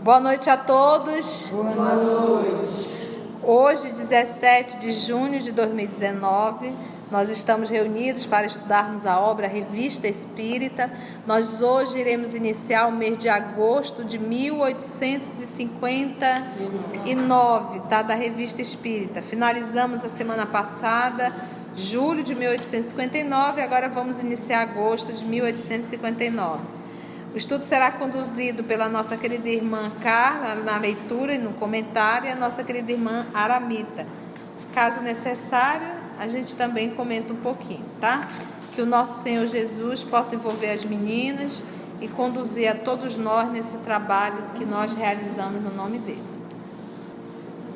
Boa noite a todos. Boa noite. Hoje, 17 de junho de 2019, nós estamos reunidos para estudarmos a obra Revista Espírita. Nós hoje iremos iniciar o mês de agosto de 1859, tá? Da Revista Espírita. Finalizamos a semana passada, julho de 1859, agora vamos iniciar agosto de 1859. O estudo será conduzido pela nossa querida irmã Carla na leitura e no comentário e a nossa querida irmã Aramita. Caso necessário, a gente também comenta um pouquinho, tá? Que o nosso Senhor Jesus possa envolver as meninas e conduzir a todos nós nesse trabalho que nós realizamos no nome dele.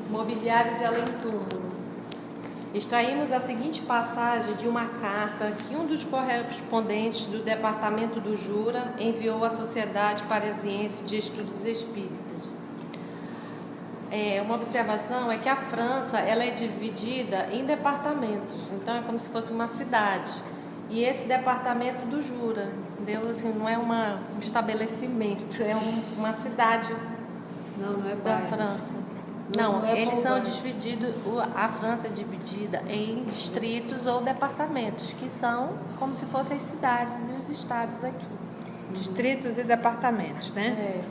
Mobiliário de além-túmulo. Extraímos a seguinte passagem de uma carta que um dos correspondentes do Departamento do Jura enviou à Sociedade Parisiense de Estudos Espíritas. Uma observação é que a França ela é dividida em departamentos, então é como se fosse uma cidade. E esse departamento do Jura, entendeu? Assim, não é um estabelecimento, é uma cidade da França. Não, eles são divididos, a França é dividida em distritos ou departamentos, que são como se fossem as cidades e os estados aqui. Distritos e departamentos, né?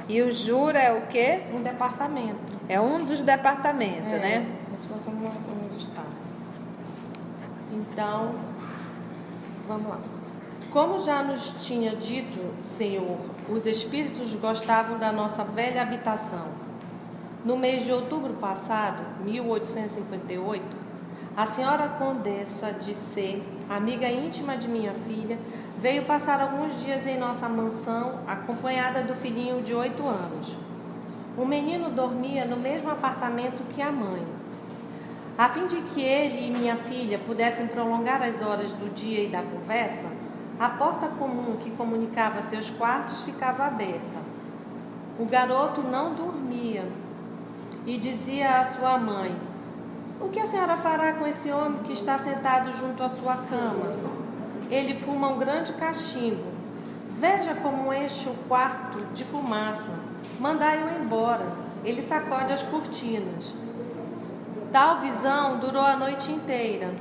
E o Jura é o quê? Um departamento. É um dos departamentos, né? Como se fosse um estado. Então, vamos lá. Como já nos tinha dito, Senhor, os espíritos gostavam da nossa velha habitação. No mês de outubro passado, 1858, a senhora Condessa de C, amiga íntima de minha filha, veio passar alguns dias em nossa mansão, acompanhada do filhinho de 8 anos. O menino dormia no mesmo apartamento que a mãe. A fim de que ele e minha filha pudessem prolongar as horas do dia e da conversa, a porta comum que comunicava seus quartos ficava aberta. O garoto não dormia e dizia à sua mãe: "O que a senhora fará com esse homem que está sentado junto à sua cama? Ele fuma um grande cachimbo. Veja como enche o quarto de fumaça. Mandai-o embora. Ele sacode as cortinas." Tal visão durou a noite inteira.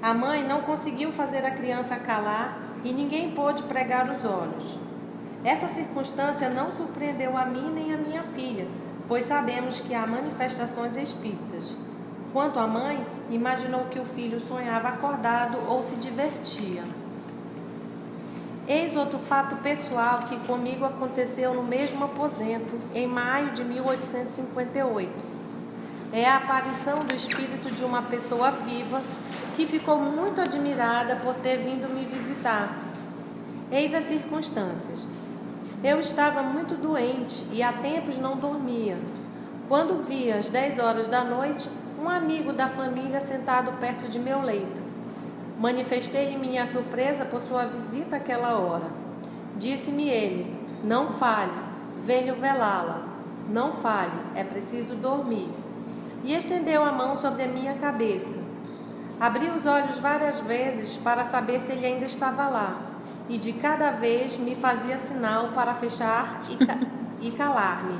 A mãe não conseguiu fazer a criança calar e ninguém pôde pregar os olhos. Essa circunstância não surpreendeu a mim nem a minha filha, pois sabemos que há manifestações espíritas. Quanto à mãe, imaginou que o filho sonhava acordado ou se divertia. Eis outro fato pessoal que comigo aconteceu no mesmo aposento, em maio de 1858. É a aparição do espírito de uma pessoa viva que ficou muito admirada por ter vindo me visitar. Eis as circunstâncias. Eu estava muito doente e há tempos não dormia. Quando vi às 10 horas da noite um amigo da família sentado perto de meu leito. Manifestei-lhe minha surpresa por sua visita àquela hora. Disse-me ele: "Não fale, venho velá-la. Não fale, é preciso dormir." E estendeu a mão sobre a minha cabeça. Abri os olhos várias vezes para saber se ele ainda estava lá. E de cada vez me fazia sinal para fechar e calar-me.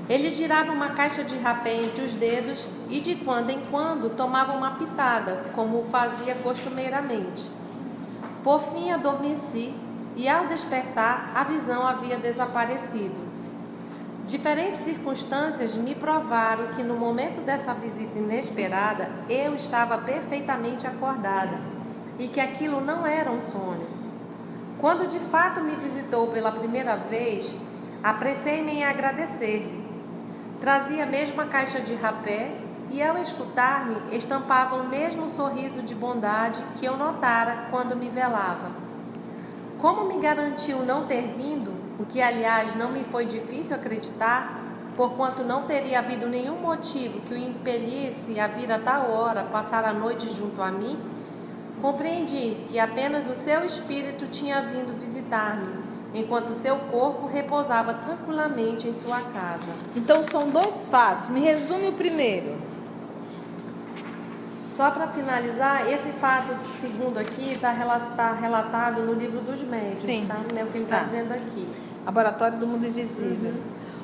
Ele girava uma caixa de rapé entre os dedos e de quando em quando tomava uma pitada, como o fazia costumeiramente. Por fim adormeci e ao despertar a visão havia desaparecido. Diferentes circunstâncias me provaram que no momento dessa visita inesperada eu estava perfeitamente acordada e que aquilo não era um sonho. Quando de fato me visitou pela primeira vez, apressei-me em agradecer-lhe. Trazia a mesma caixa de rapé e, ao escutar-me, estampava o mesmo sorriso de bondade que eu notara quando me velava. Como me garantiu não ter vindo, o que, aliás, não me foi difícil acreditar, porquanto não teria havido nenhum motivo que o impelisse a vir a tal hora passar a noite junto a mim, compreendi que apenas o seu espírito tinha vindo visitar-me, enquanto seu corpo repousava tranquilamente em sua casa. Então são dois fatos. Me resume o primeiro. Só para finalizar, esse fato segundo aqui está relatado no livro dos médiuns, tá? É o que ele está dizendo aqui. Laboratório do mundo invisível.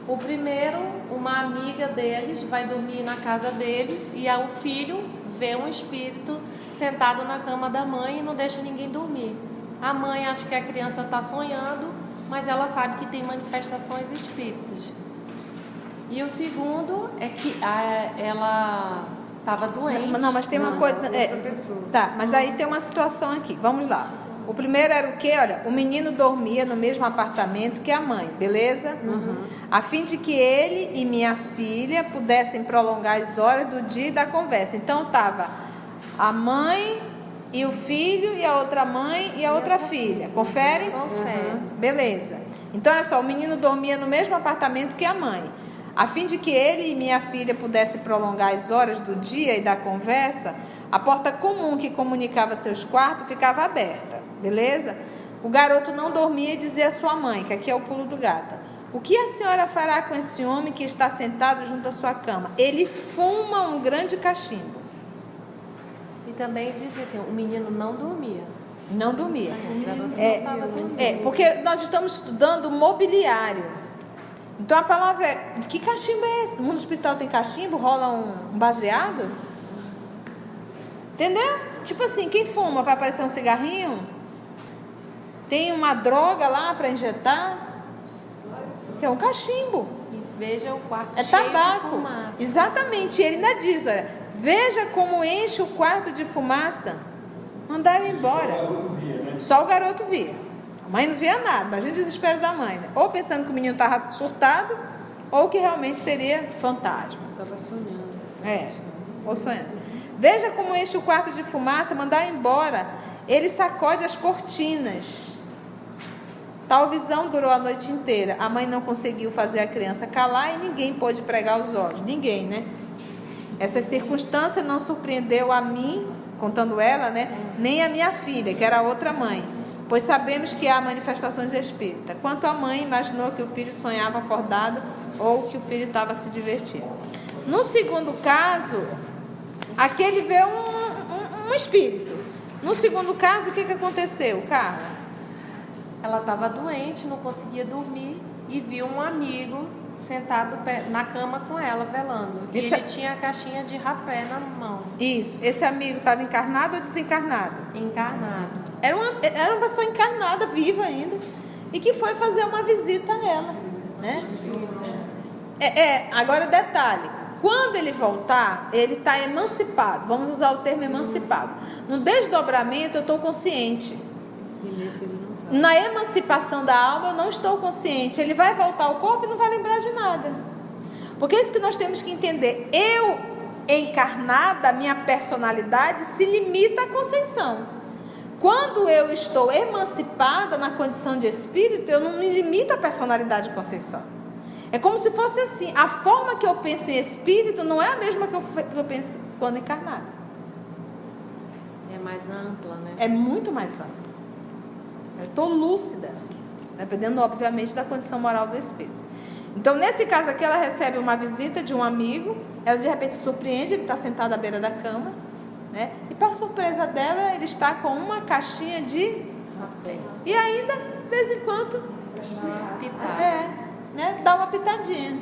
O primeiro, uma amiga deles vai dormir na casa deles e o filho vê um espírito sentado na cama da mãe e não deixa ninguém dormir. A mãe acha que a criança está sonhando, mas ela sabe que tem manifestações espíritas. E o segundo é que ela estava doente. Não, mas tem uma coisa... tá, mas aí tem uma situação aqui. Vamos lá. O primeiro era o quê? Olha, o menino dormia no mesmo apartamento que a mãe, beleza? A fim de que ele e minha filha pudessem prolongar as horas do dia e da conversa. Então estava a mãe e o filho e a outra mãe e a outra filha. Confere? Confere. Beleza. Então, olha só, o menino dormia no mesmo apartamento que a mãe. A fim de que ele e minha filha pudessem prolongar as horas do dia e da conversa, a porta comum que comunicava seus quartos ficava aberta, beleza? O garoto não dormia e dizia à sua mãe, que aqui é o pulo do gato: o que a senhora fará com esse homem que está sentado junto à sua cama? Ele fuma um grande cachimbo. E também dizia assim, o menino não dormia. Não dormia. O garoto não estava dormindo. Porque nós estamos estudando mobiliário. Então a palavra é, que cachimbo é esse? O mundo espiritual tem cachimbo? Rola um baseado? Entendeu? Tipo assim, quem fuma vai aparecer um cigarrinho? Tem uma droga lá para injetar? Que é um cachimbo. E veja o quarto É cheio tabaco. de fumaça. Exatamente. E ele ainda diz, olha, veja como enche o quarto de fumaça. Mandaram embora. Só o garoto via. A mãe não via nada. Imagina o desespero da mãe, né? Ou pensando que o menino estava surtado, ou que realmente seria fantasma. Estava sonhando. Ou sonhando. Veja como enche o quarto de fumaça, mandar embora. Ele sacode as cortinas. Tal visão durou a noite inteira. A mãe não conseguiu fazer a criança calar e ninguém pôde pregar os olhos. Ninguém, né? Essa circunstância não surpreendeu a mim, contando ela, né? Nem a minha filha, que era a outra mãe. Pois sabemos que há manifestações espíritas. Quanto à mãe, imaginou que o filho sonhava acordado ou que o filho estava se divertindo. No segundo caso, aquele vê um espírito. No segundo caso, o que aconteceu, Carla? Ela estava doente, não conseguia dormir e viu um amigo sentado na cama com ela, velando. E ele tinha a caixinha de rapé na mão. Isso. Esse amigo estava encarnado ou desencarnado? Encarnado. Era uma pessoa encarnada, viva ainda, e que foi fazer uma visita a ela, né? Agora detalhe, quando ele voltar, ele está emancipado, vamos usar o termo emancipado. No desdobramento eu estou consciente. Na emancipação da alma eu não estou consciente. Ele vai voltar ao corpo e não vai lembrar de nada. Porque é isso que nós temos que entender. Eu, encarnada, minha personalidade se limita à Conceição. Quando eu estou emancipada na condição de espírito, eu não me limito à personalidade de Conceição. É como se fosse assim, a forma que eu penso em espírito não é a mesma que eu penso quando encarnada. É mais ampla, né? É muito mais ampla. Eu estou lúcida, dependendo, obviamente, da condição moral do espírito. Então, nesse caso aqui, ela recebe uma visita de um amigo, ela de repente se surpreende, ele está sentado à beira da cama, né? E para surpresa dela, ele está com uma caixinha de rapé. E ainda, de vez em quando, dá uma pitadinha.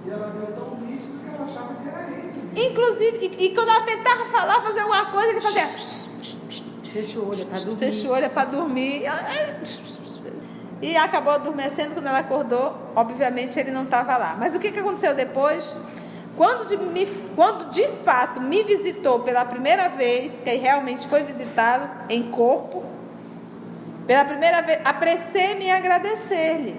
E ela veio tão nítido que ela achava que era ele. Inclusive, e quando ela tentava falar, fazer alguma coisa, ele fazia... Fecha o olho, é para dormir. Fecha o olho, é para dormir. E acabou adormecendo. Quando ela acordou, obviamente ele não estava lá. Mas o que aconteceu depois? Quando de fato me visitou pela primeira vez, que realmente foi visitado em corpo, pela primeira vez, apressei-me em agradecer-lhe.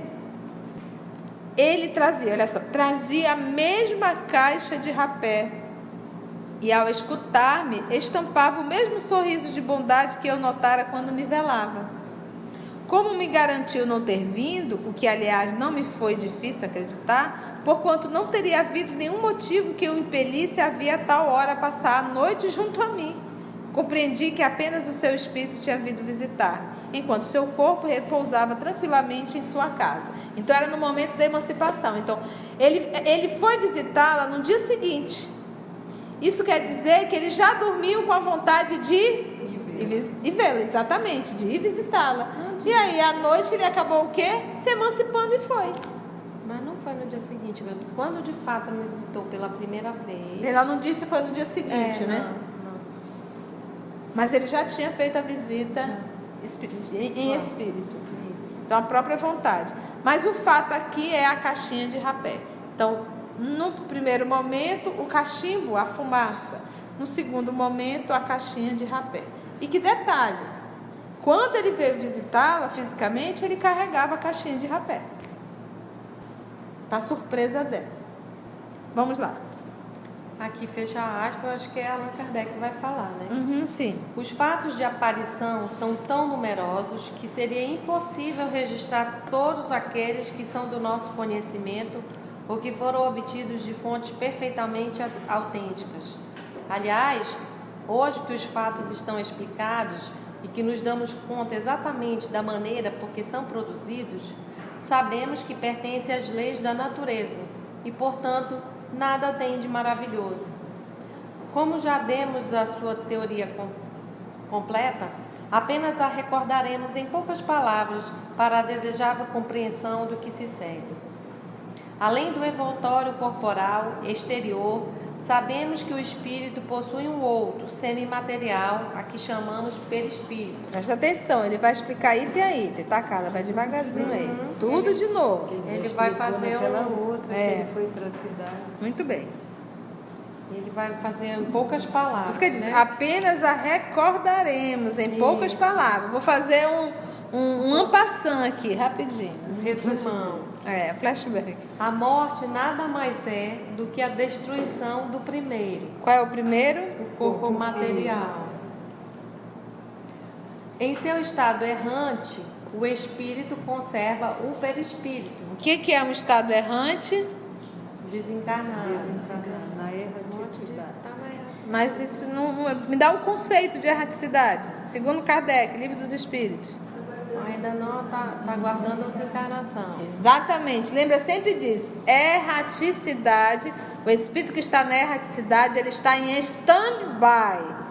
Ele trazia, olha só, trazia a mesma caixa de rapé. E ao escutar-me, estampava o mesmo sorriso de bondade que eu notara quando me velava. Como me garantiu não ter vindo, o que aliás não me foi difícil acreditar, porquanto não teria havido nenhum motivo que o impelisse a vir a tal hora passar a noite junto a mim. Compreendi que apenas o seu espírito tinha vindo visitar, enquanto seu corpo repousava tranquilamente em sua casa. Então era no momento da emancipação. Então ele foi visitá-la no dia seguinte. Isso quer dizer que ele já dormiu com a vontade de E vê-la, exatamente, de ir visitá-la. E aí, à noite, ele acabou o quê? Se emancipando e foi. Mas não foi no dia seguinte. Quando de fato me visitou pela primeira vez. Ela não disse foi no dia seguinte, né? Não. Mas ele já tinha feito a visita em espírito. Então, a própria vontade. Mas o fato aqui é a caixinha de rapé. Então, no primeiro momento, o cachimbo, a fumaça. No segundo momento, a caixinha de rapé. E que detalhe, quando ele veio visitá-la fisicamente, ele carregava a caixinha de rapé. Para surpresa dela. Vamos lá. Aqui fecha a aspa, eu acho que é Allan Kardec que vai falar, né? Sim. Os fatos de aparição são tão numerosos que seria impossível registrar todos aqueles que são do nosso conhecimento ou que foram obtidos de fontes perfeitamente autênticas. Aliás, hoje que os fatos estão explicados e que nos damos conta exatamente da maneira por que são produzidos, sabemos que pertencem às leis da natureza e, portanto, nada tem de maravilhoso. Como já demos a sua teoria completa, apenas a recordaremos em poucas palavras para a desejável compreensão do que se segue. Além do envoltório corporal exterior, sabemos que o espírito possui um outro, semimaterial, a que chamamos perispírito. Presta atenção, ele vai explicar item a item, tá, Carla? Vai devagarzinho aí. Tudo de novo. Ele vai fazer outra, ele foi para a cidade. Muito bem. Ele vai fazer em poucas palavras. Isso quer dizer, né? apenas a recordaremos em poucas palavras. Vou fazer um en passant aqui, rapidinho. Um resumão. Flashback. A morte nada mais é do que a destruição do primeiro, Qual é o primeiro? o corpo material. Em seu estado errante, o espírito conserva o perispírito, O que é um estado errante? desencarnado. Na erraticidade. Tá na erraticidade. Mas isso não me dá um conceito de erraticidade. Segundo Kardec, Livro dos Espíritos. Ainda não está guardando outra encarnação. Exatamente, lembra sempre disso. Erraticidade, o espírito que está na erraticidade, ele está em stand-by.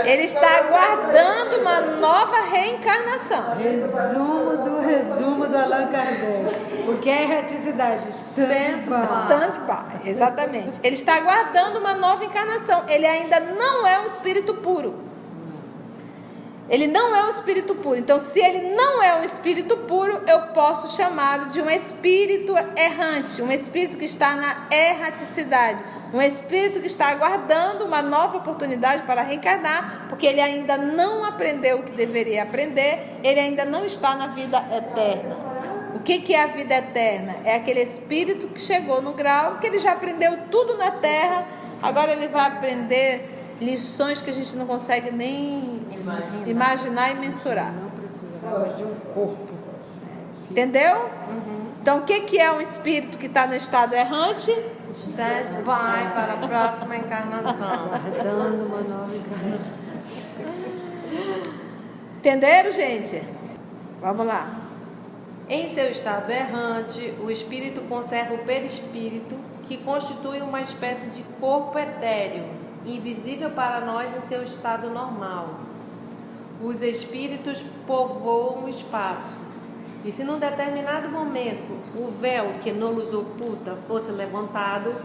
Ele está aguardando uma nova reencarnação. Resumo do Allan Kardec. O que é erraticidade? Stand-by, exatamente. Ele está aguardando uma nova encarnação. Ele ainda não é um espírito puro. Ele não é um espírito puro. Então, se ele não é um espírito puro, eu posso chamá-lo de um espírito errante, um espírito que está na erraticidade, um espírito que está aguardando uma nova oportunidade para reencarnar, porque ele ainda não aprendeu o que deveria aprender, ele ainda não está na vida eterna. O que é a vida eterna? É aquele espírito que chegou no grau que ele já aprendeu tudo na terra, agora ele vai aprender lições que a gente não consegue nem imaginar e mensurar. Não precisava de um corpo. Entendeu? Então, o que é um espírito que está no estado errante? Stand-by para a próxima encarnação. Guardando uma nova encarnação. Entenderam, gente? Vamos lá. Em seu estado errante, o espírito conserva o perispírito, que constitui uma espécie de corpo etéreo, invisível para nós em seu estado normal. Os espíritos povoam o espaço, e se num determinado momento o véu que nos oculta fosse levantado,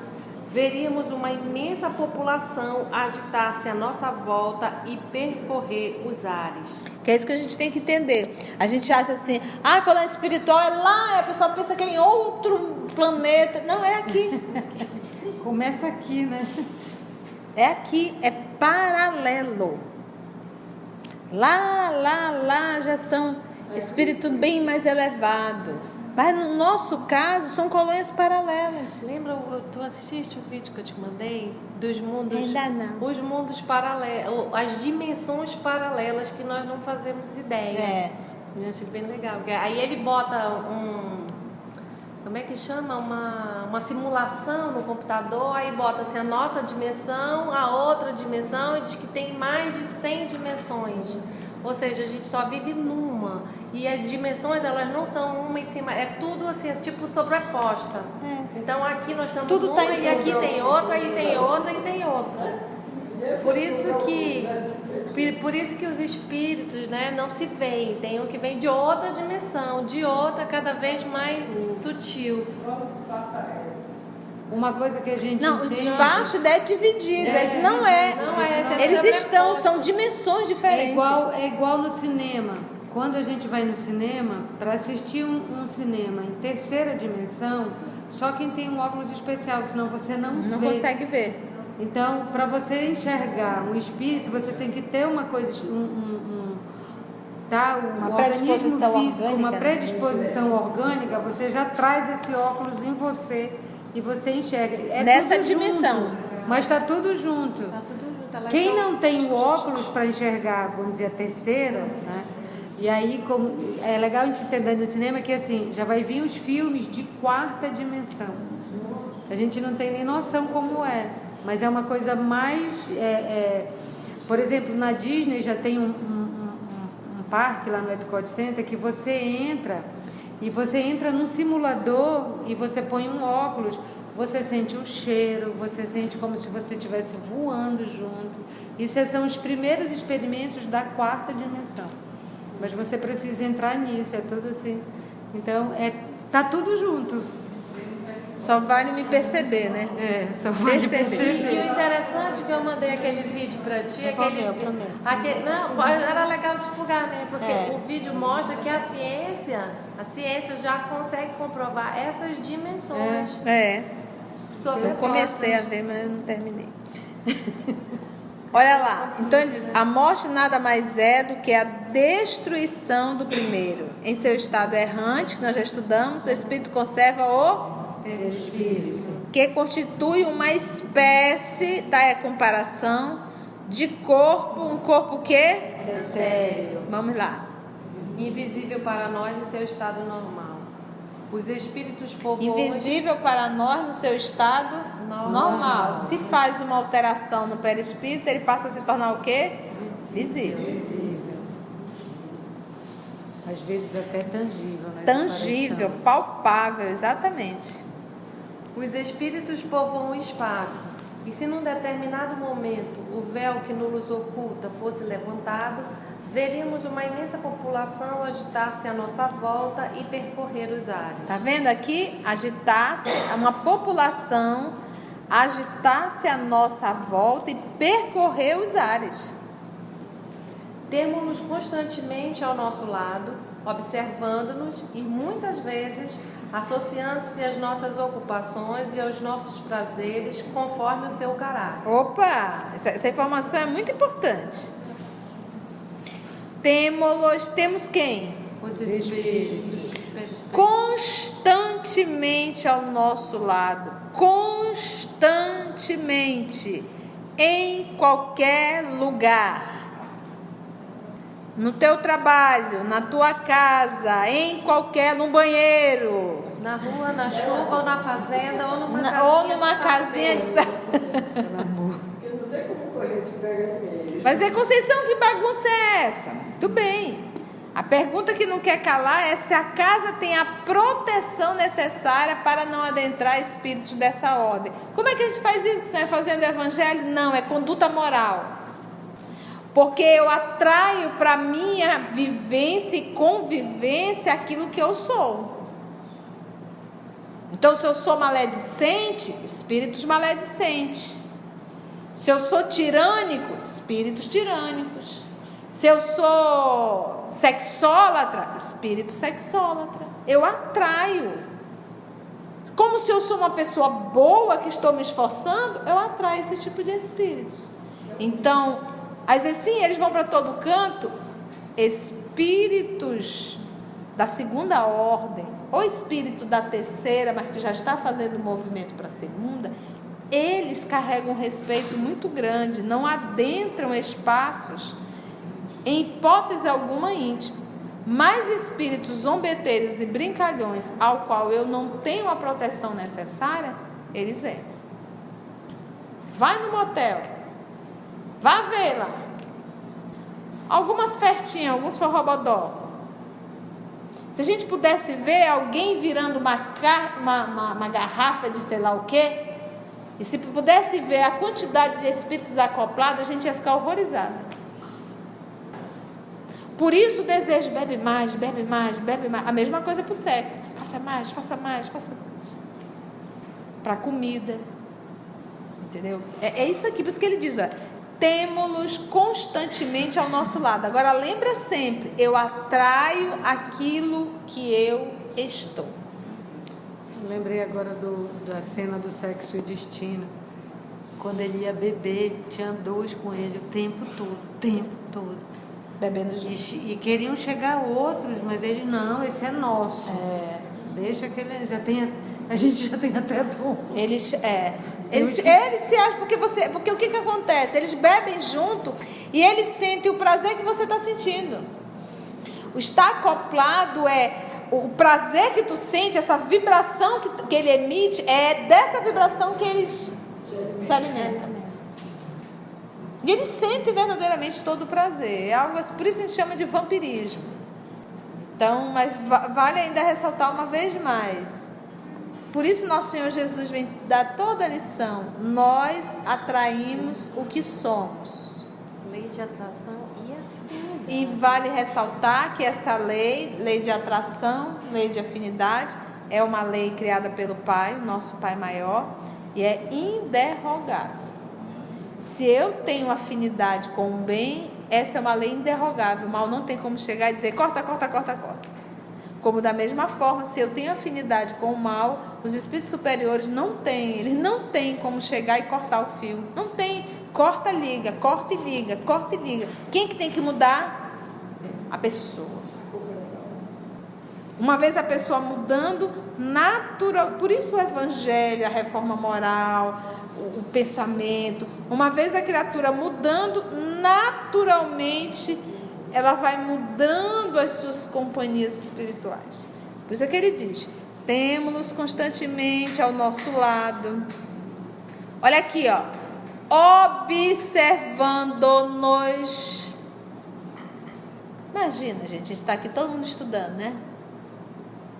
veríamos uma imensa população agitar-se à nossa volta e percorrer os ares. Que é isso que a gente tem que entender. A gente acha assim, colônia espiritual é lá, a pessoa pensa que é em outro planeta. Não, é aqui. Começa aqui, né? É aqui, é paralelo. Lá já são espírito bem mais elevado. Mas no nosso caso, são colônias paralelas. Lembra, tu assististe o vídeo que eu te mandei? Dos mundos... Ainda não. Os mundos paralelos, as dimensões paralelas que nós não fazemos ideia. Eu achei bem legal. Porque aí ele bota como é que chama? Uma simulação no computador, aí bota assim a nossa dimensão, a outra dimensão, e diz que tem mais de 100 dimensões. Ou seja, a gente só vive numa. uma. E as dimensões, elas não são uma em cima, é tudo assim, tipo sobreposta. Então aqui nós estamos Tudo numa tá em e aqui tem outra, e tem outra, e tem outra. Por isso que os espíritos, né, não se veem, tem um que vem de outra dimensão, de outra cada vez mais sutil. Uma coisa que a gente Não, o entende, espaço é dividido. Esse não é. Não é, Eles esse é estão, sobreposto. são dimensões diferentes. é igual no cinema. Quando a gente vai no cinema, para assistir um cinema em terceira dimensão, só quem tem um óculos especial, senão você não vê. consegue ver. Então, para você enxergar um espírito, você tem que ter uma coisa, Uma o predisposição organismo físico, orgânica, uma né? predisposição orgânica, você já traz esse óculos em você e você enxerga. É Nessa tudo dimensão. junto, mas está tudo junto. Tá tudo junto, elas Quem são- não tem o óculos para enxergar, vamos dizer, a terceira, né? E aí, como é legal a gente entender no cinema que assim, já vai vir os filmes de quarta dimensão. A gente não tem nem noção como é, mas é uma coisa mais... por exemplo, na Disney já tem um parque lá no Epcot Center que você entra e você entra num simulador e você põe um óculos, você sente o cheiro, você sente como se você estivesse voando junto. Isso são os primeiros experimentos da quarta dimensão. Mas você precisa entrar nisso, é tudo assim. Então, tá tudo junto. Só vale me perceber, né? Só vale Perceber. E o interessante é que eu mandei aquele vídeo pra ti, não, era legal divulgar, né? Porque o vídeo mostra que a ciência já consegue comprovar essas dimensões. Eu comecei a ver, mas eu não terminei. Olha lá, então ele diz: a morte nada mais é do que a destruição do primeiro. Em seu estado errante, que nós já estudamos, o espírito conserva o Espírito. que constitui uma espécie, da comparação, de corpo, um corpo que? Etéreo. Vamos lá. Invisível para nós em seu estado normal. Os espíritos povoam... Invisível para nós no seu estado normal. Se faz uma alteração no perispírito, ele passa a se tornar o quê? Visível. Às vezes até tangível, né? Tangível, palpável, exatamente. Os espíritos povoam o espaço. E se num determinado momento o véu que nos oculta fosse levantado, veríamos uma imensa população agitar-se à nossa volta e percorrer os ares. Tá vendo aqui? Agitar-se, uma população agitar-se à nossa volta e percorrer os ares. Temos-nos constantemente ao nosso lado, observando-nos e muitas vezes associando-se às nossas ocupações e aos nossos prazeres conforme o seu caráter. Opa! Essa informação é muito importante. Temos quem? Os espíritos. Constantemente ao nosso lado. Constantemente. Em qualquer lugar. No teu trabalho, na tua casa, no banheiro. Na rua, na chuva, ou na fazenda, ou numa casinha de Mas Conceição, que bagunça é essa? Muito bem. A pergunta que não quer calar é se a casa tem a proteção necessária para não adentrar espíritos dessa ordem. Como é que a gente faz isso? Que você vai fazendo o evangelho? Não, é conduta moral. Porque eu atraio para minha vivência e convivência aquilo que eu sou. Então, se eu sou maledicente, espíritos maledicentes. Se eu sou tirânico, espíritos tirânicos. Se eu sou sexólatra, espírito sexólatra. Eu atraio. Como se eu sou uma pessoa boa que estou me esforçando, eu atraio esse tipo de espíritos. Então, às vezes sim, eles vão para todo canto. Espíritos da segunda ordem, ou espírito da terceira, mas que já está fazendo o movimento para a segunda, eles carregam um respeito muito grande, não adentram espaços, em hipótese alguma, íntimo. Mas espíritos zombeteiros e brincalhões, ao qual eu não tenho a proteção necessária, eles entram. Vai no motel, vá ver lá. Algumas festinhas, alguns forrobodó. Se a gente pudesse ver alguém virando uma garrafa de sei lá o quê, e se pudesse ver a quantidade de espíritos acoplados, a gente ia ficar horrorizado. Por isso o desejo, bebe mais, bebe mais, bebe mais. A mesma coisa para o sexo. Faça mais, faça mais, faça mais. Para a comida. Entendeu? É isso aqui, por isso que ele diz, ó, temo-los constantemente ao nosso lado. Agora lembra sempre, eu atraio aquilo que eu estou. Lembrei agora da cena do Sexo e Destino. Quando ele ia beber, tinha dois com ele o tempo todo. Bebendo junto. E queriam chegar outros, mas eles, não, esse é nosso. Deixa que ele a gente já tem até dom. Eles se acham, porque o que acontece? Eles bebem junto e eles sentem o prazer que você está sentindo. O estar acoplado o prazer que tu sente, essa vibração que ele emite, é dessa vibração que eles se alimentam. E eles sentem verdadeiramente todo o prazer. É algo assim, por isso a gente chama de vampirismo. Então, mas vale ainda ressaltar uma vez mais. Por isso nosso Senhor Jesus vem dar toda a lição. Nós atraímos o que somos. Lei de atração e afinidade. E vale ressaltar que essa lei de atração, lei de afinidade, é uma lei criada pelo Pai, o nosso Pai maior, e é inderrogável. Se eu tenho afinidade com o bem, essa é uma lei inderrogável. O mal não tem como chegar e dizer corta. Como da mesma forma, se eu tenho afinidade com o mal, os espíritos superiores eles não têm como chegar e cortar o fio. Não tem. Corta e liga. Quem que tem que mudar? A pessoa. Uma vez a pessoa mudando, natural. Por isso o evangelho, a reforma moral, o pensamento. Uma vez a criatura mudando, naturalmente ela vai mudando as suas companhias espirituais. Por isso é que ele diz, temos-nos constantemente ao nosso lado. Olha aqui, ó. Observando-nos. Imagina, gente, a gente está aqui todo mundo estudando, né?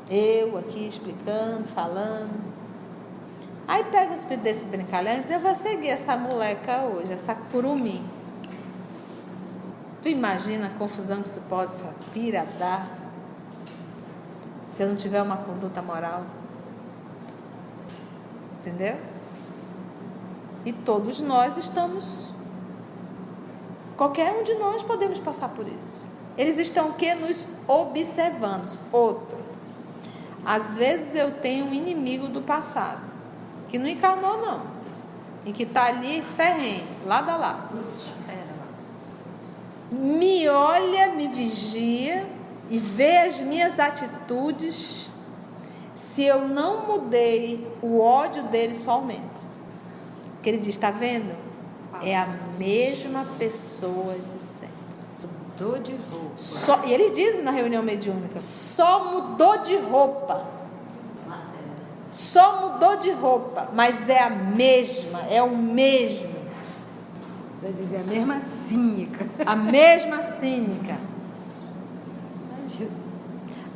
Eu aqui explicando, falando. Aí pega um espírito desse brincalhão e diz, eu vou seguir essa moleca hoje, essa curumim. Tu imagina a confusão que isso possa vir a dar se eu não tiver uma conduta moral? Entendeu? E todos nós estamos, qualquer um de nós podemos passar por isso. Eles estão o quê? Nos observando. Outro, às vezes eu tenho um inimigo do passado, que não encarnou não, e que está ali ferrenho, lado a lado. Me olha, me vigia e vê as minhas atitudes. Se eu não mudei, o ódio dele só aumenta. Porque ele diz, está vendo? É a mesma pessoa de sempre. Mudou de roupa. E ele diz na reunião mediúnica, só mudou de roupa. Só mudou de roupa, mas é a mesma, é o mesmo. Vai dizer a mesma cínica. A mesma cínica.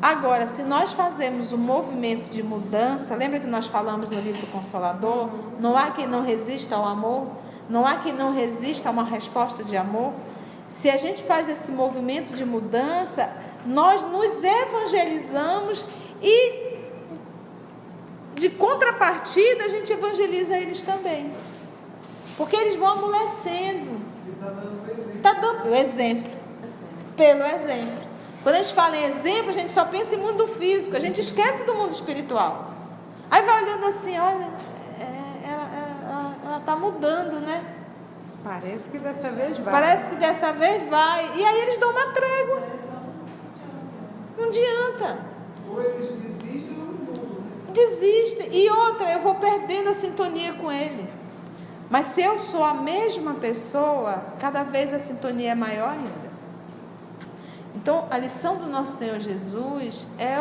Agora, se nós fazemos um movimento de mudança, lembra que nós falamos no livro Consolador? Não há quem não resista ao amor, não há quem não resista a uma resposta de amor. Se a gente faz esse movimento de mudança, nós nos evangelizamos e, de contrapartida, a gente evangeliza eles também. Porque eles vão amolecendo. Está dando o exemplo. Pelo exemplo. Quando a gente fala em exemplo, a gente só pensa em mundo físico. A gente esquece do mundo espiritual. Aí vai olhando assim, olha, ela está mudando, né? Parece que dessa vez vai. Parece que dessa vez vai. E aí eles dão uma trégua. Não adianta. Ou eles desistem ou não mudam. Desistem. E outra, eu vou perdendo a sintonia com ele. Mas se eu sou a mesma pessoa, cada vez a sintonia é maior ainda. Então, a lição do nosso Senhor Jesus é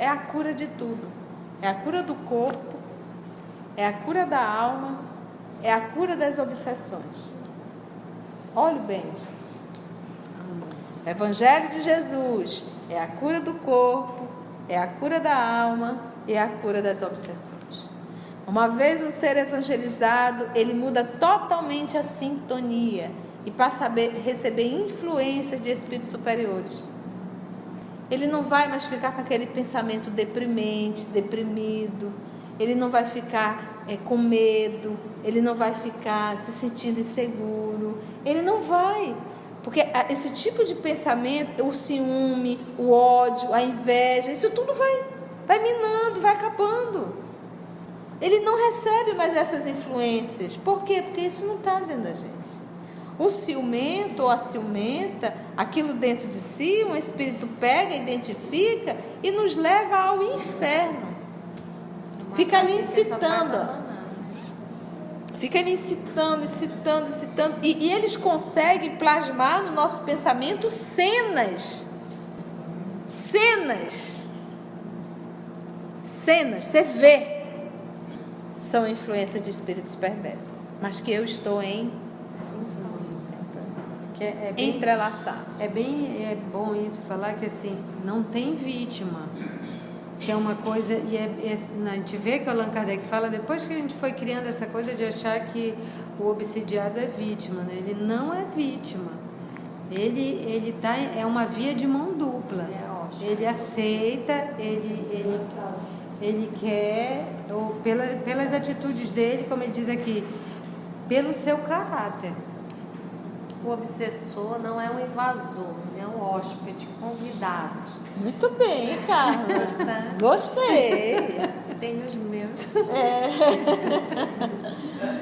a cura de tudo. É a cura do corpo, é a cura da alma, é a cura das obsessões. Olhe bem, gente. O Evangelho de Jesus É a cura do corpo, é a cura da alma e é a cura das obsessões. Uma vez um ser evangelizado, ele muda totalmente a sintonia e passa a receber influência de espíritos superiores. Ele não vai mais ficar com aquele pensamento deprimente, deprimido. Ele não vai ficar com medo. Ele não vai ficar se sentindo inseguro. Ele não vai. Porque esse tipo de pensamento, o ciúme, o ódio, a inveja, isso tudo vai minando, vai acabando. Ele não recebe mais essas influências. Por quê? Porque isso não está dentro da gente. O ciumento ou a ciumenta, aquilo dentro de si, um espírito pega, identifica e nos leva ao inferno. Fica ali incitando. Fica ali incitando. E eles conseguem plasmar no nosso pensamento cenas. Você vê. São influência de espíritos perversos. Mas que eu estou entrelaçados. É bom isso, falar que assim, não tem vítima, que é uma coisa, a gente vê que o Allan Kardec fala, depois que a gente foi criando essa coisa de achar que o obsidiado é vítima, né? Ele não é vítima, ele é uma via de mão dupla, ele aceita, ele quer, ou pelas atitudes dele, como ele diz aqui, pelo seu caráter. O obsessor não é um invasor, ele é um hóspede convidado. Muito bem, Carla. Gostei. Tem os meus.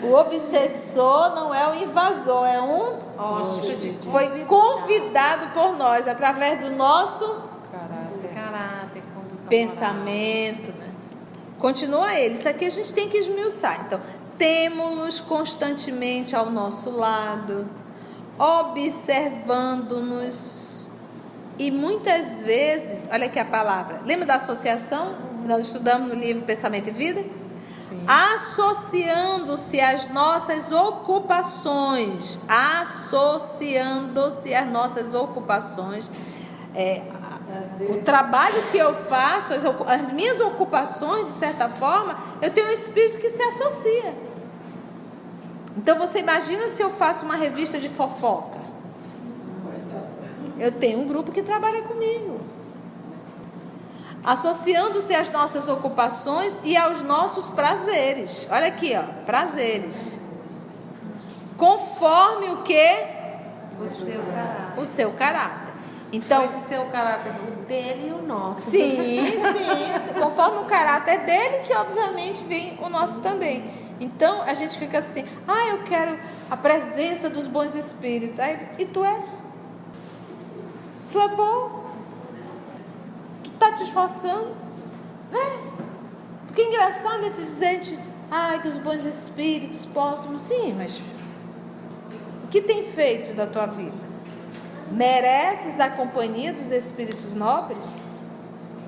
O obsessor não é o invasor, é um hóspede. Foi convidado por nós, através do nosso caráter, conduta, pensamento. Né? Continua ele. Isso aqui a gente tem que esmiuçar. Então, temos-los constantemente ao nosso lado, observando-nos, e muitas vezes, olha aqui a palavra, lembra da associação que nós estudamos no livro Pensamento e Vida? Sim. Associando-se às nossas ocupações, o trabalho que eu faço, as minhas ocupações, de certa forma, eu tenho um espírito que se associa. Então você imagina se eu faço uma revista de fofoca. Eu tenho um grupo que trabalha comigo. Associando-se às nossas ocupações e aos nossos prazeres. Olha aqui, ó, prazeres. Conforme o quê? O seu caráter. Então, esse seu caráter, o dele e o nosso. Sim. Conforme o caráter dele, que obviamente vem o nosso também. Então, a gente fica assim, eu quero a presença dos bons espíritos. E tu é? Tu é bom? Tu tá te esforçando? Né? Porque é engraçado dizer, que os bons espíritos possam... Sim, mas o que tem feito da tua vida? Mereces a companhia dos espíritos nobres?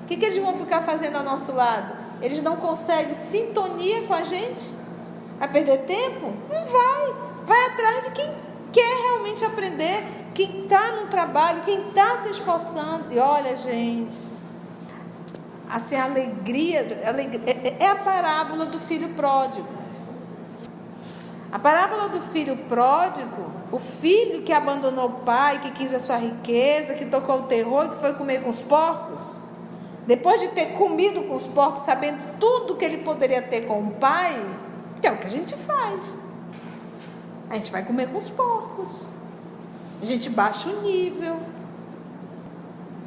O que eles vão ficar fazendo ao nosso lado? Eles não conseguem sintonia com a gente? Vai perder tempo? Não vai. Vai atrás de quem quer realmente aprender, quem está no trabalho, quem está se esforçando. E olha, gente, assim, a alegria é a parábola do filho pródigo. A parábola do filho pródigo, o filho que abandonou o pai, que quis a sua riqueza, que tocou o terror e que foi comer com os porcos. Depois de ter comido com os porcos, sabendo tudo que ele poderia ter com o pai, que é o que a gente faz. A gente vai comer com os porcos. A gente baixa o nível.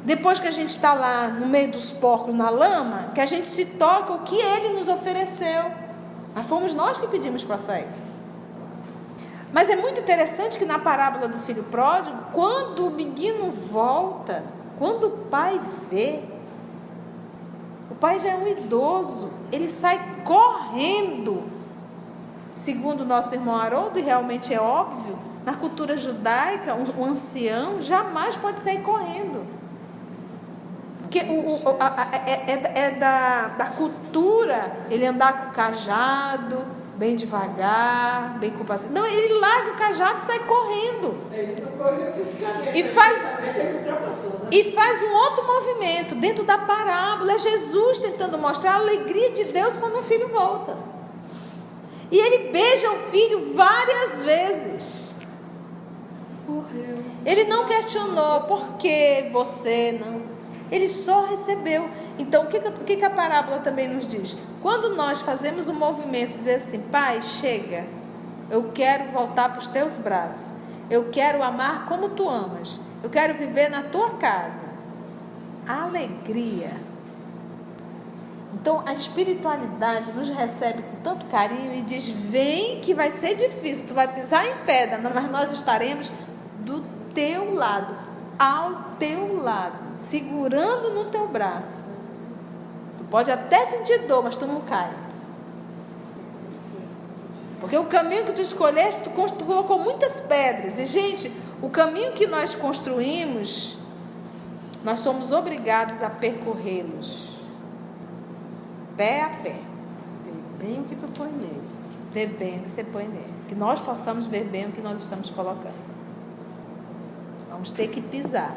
Depois que a gente está lá no meio dos porcos, na lama, que a gente se toca o que ele nos ofereceu. Mas fomos nós que pedimos para sair. Mas é muito interessante que na parábola do filho pródigo, quando o menino volta, quando o pai vê, o pai já é um idoso, ele sai correndo. Segundo o nosso irmão Haroldo, e realmente é óbvio, na cultura judaica, um ancião jamais pode sair correndo. Porque é da cultura ele andar com cajado, bem devagar, bem com paciência. Não, ele larga o cajado e sai correndo. Ele não correu fisicamente. E faz um outro movimento. Dentro da parábola, é Jesus tentando mostrar a alegria de Deus quando o filho volta. E ele beija o filho várias vezes. Morreu. Ele não questionou por que você não. Ele só recebeu. Então, o que a parábola também nos diz? Quando nós fazemos um movimento, dizer assim, Pai, chega, eu quero voltar para os teus braços, eu quero amar como tu amas, eu quero viver na tua casa. Alegria. Então, a espiritualidade nos recebe com tanto carinho e diz, vem que vai ser difícil, tu vai pisar em pedra, mas nós estaremos do teu lado, ao teu lado, segurando no teu braço. Tu pode até sentir dor, mas tu não cai. Porque o caminho que tu escolheste, tu colocou muitas pedras. E, gente, o caminho que nós construímos, nós somos obrigados a percorrê-los. Pé a pé. Vê bem o que tu põe nele. Vê bem o que você põe nele. Que nós possamos ver bem o que nós estamos colocando. Vamos ter que pisar.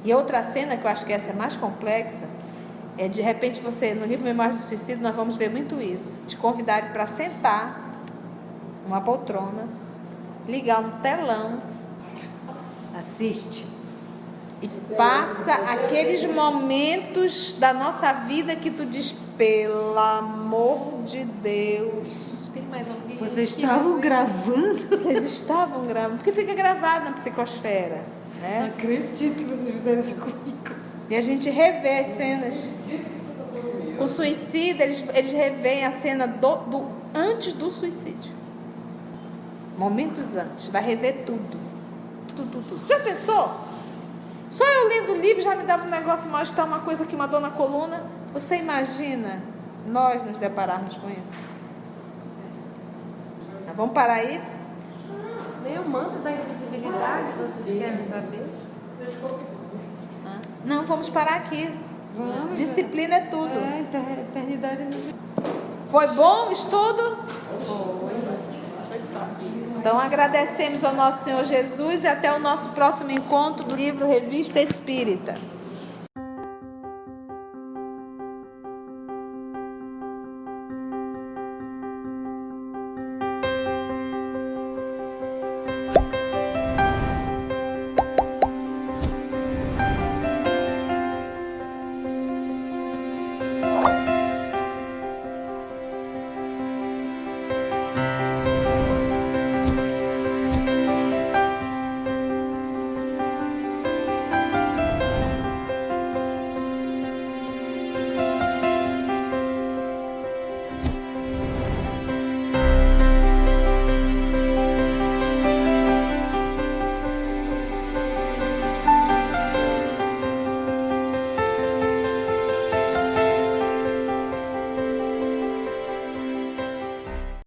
E outra cena, que eu acho que essa é mais complexa, é de repente você, no livro Memórias do Suicídio, nós vamos ver muito isso. Te convidar para sentar numa poltrona, ligar um telão, Assiste. e passa aqueles momentos da nossa vida que tu diz, pelo amor de Deus. Tem mais alguém? Vocês estavam gravando? Vocês estavam gravando, porque fica gravado na psicosfera, Não né? acredito que vocês fizeram isso comigo. E a gente revê as cenas. Com suicídio, eles revêem a cena do antes do suicídio. Momentos antes. Vai rever tudo. Tudo. Já pensou? Só eu lendo o livro já me dava um negócio mal-estar, uma coisa que, uma dor na coluna. Você imagina nós nos depararmos com isso? Tá, vamos parar aí? Nem o manto da invisibilidade, vocês querem saber? Não, vamos parar aqui. Vamos. Disciplina é tudo. É, eternidade. Foi bom o estudo? Então agradecemos ao nosso Senhor Jesus e até o nosso próximo encontro do livro Revista Espírita.